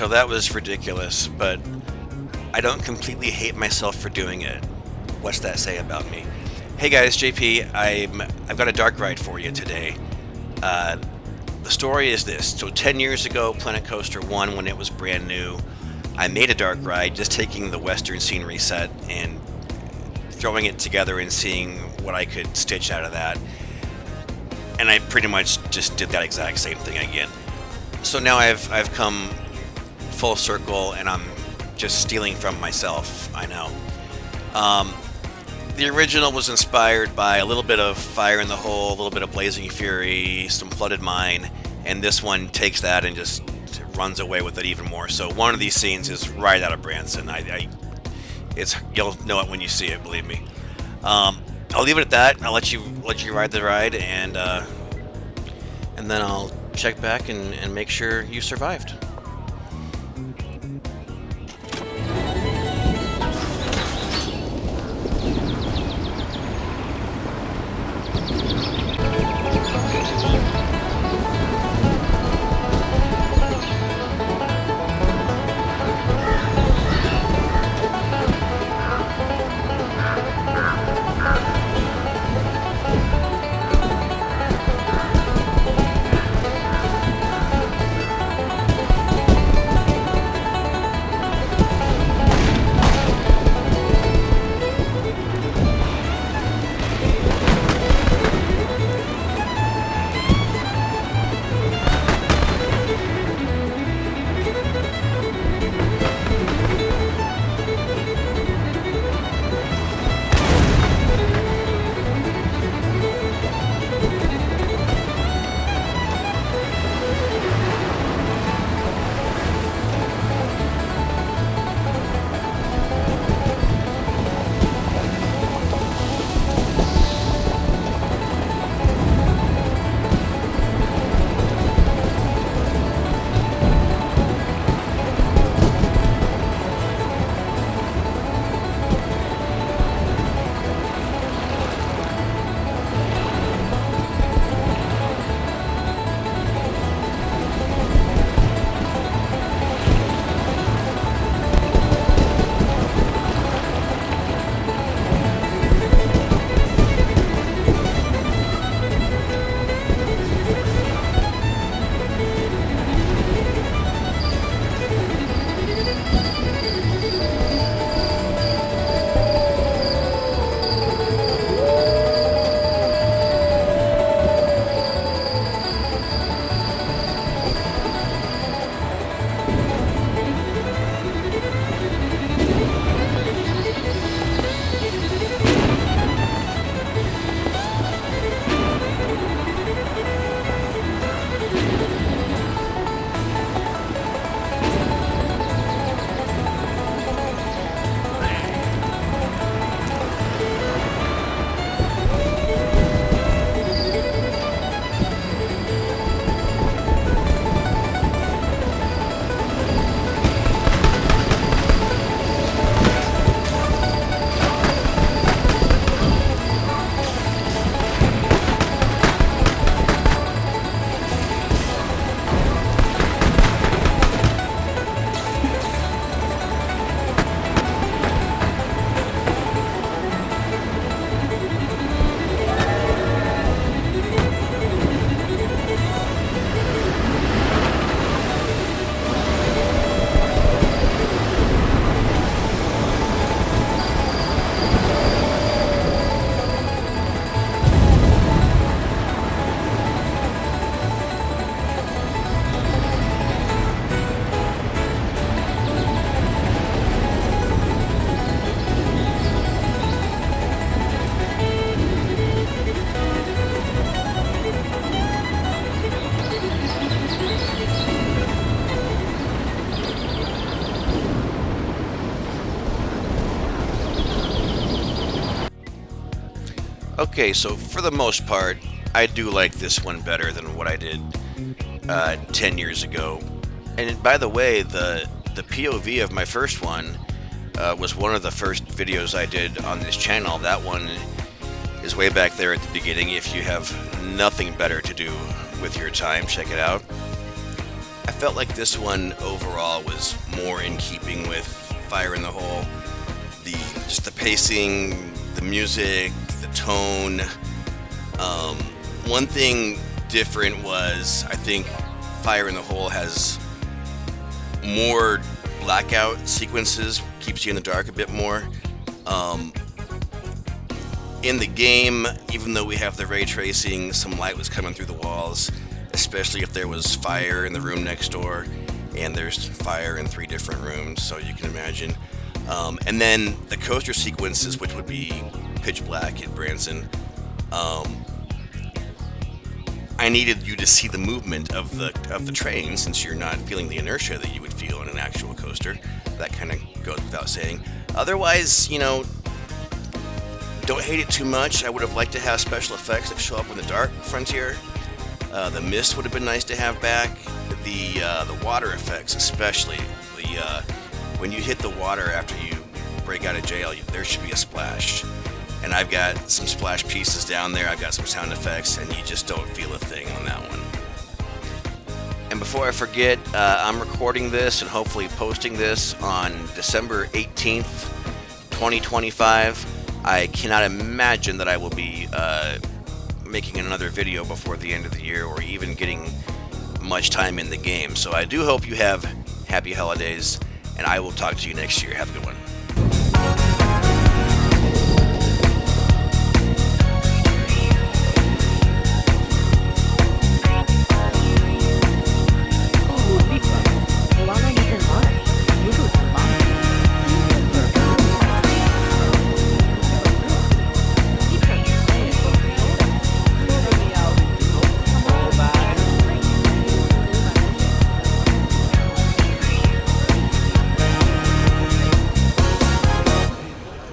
so that was ridiculous, but I don't completely hate myself for doing it. What's that say about me? Hey guys, JP, I've got a dark ride for you today. The story is this. So 10 years ago, Planet Coaster 1, when it was brand new, I made a dark ride, just taking the Western scenery set and throwing it together and seeing what I could stitch out of that. And I pretty much just did that exact same thing again. So now I've come full circle, and I'm just stealing from myself, I know. The original was inspired by a little bit of Fire in the Hole, a little bit of Blazing Fury, some Flooded Mine, and this one takes that and just runs away with it even more. So one of these scenes is right out of Branson. You'll know it when you see it, believe me. I'll leave it at that. I'll let you ride the ride, and then I'll check back and make sure you survived. Okay, so for the most part, I do like this one better than what I did 10 years ago. And by the way, the POV of my first one was one of the first videos I did on this channel. That one is way back there at the beginning. If you have nothing better to do with your time, check it out. I felt like this one overall was more in keeping with Fire in the Hole. Just the pacing, the music, the tone. One thing different was I think Fire in the Hole has more blackout sequences, keeps you in the dark a bit more. In the game, even though we have the ray tracing, some light was coming through the walls, especially if there was fire in the room next door, and there's fire in 3 different rooms, so you can imagine. And then the coaster sequences, which would be pitch black at Branson, I needed you to see the movement of the train, since you're not feeling the inertia that you would feel in an actual coaster. That kind of goes without saying. Otherwise, don't hate it too much. I would have liked to have special effects that show up in the dark Frontier. The mist would have been nice to have back. The water effects, especially. When you hit the water after you break out of jail, there should be a splash. And I've got some splash pieces down there. I've got some sound effects, and you just don't feel a thing on that one. And before I forget, I'm recording this and hopefully posting this on December 18th, 2025. I cannot imagine that I will be making another video before the end of the year, or even getting much time in the game. So I do hope you have happy holidays, and I will talk to you next year. Have a good one.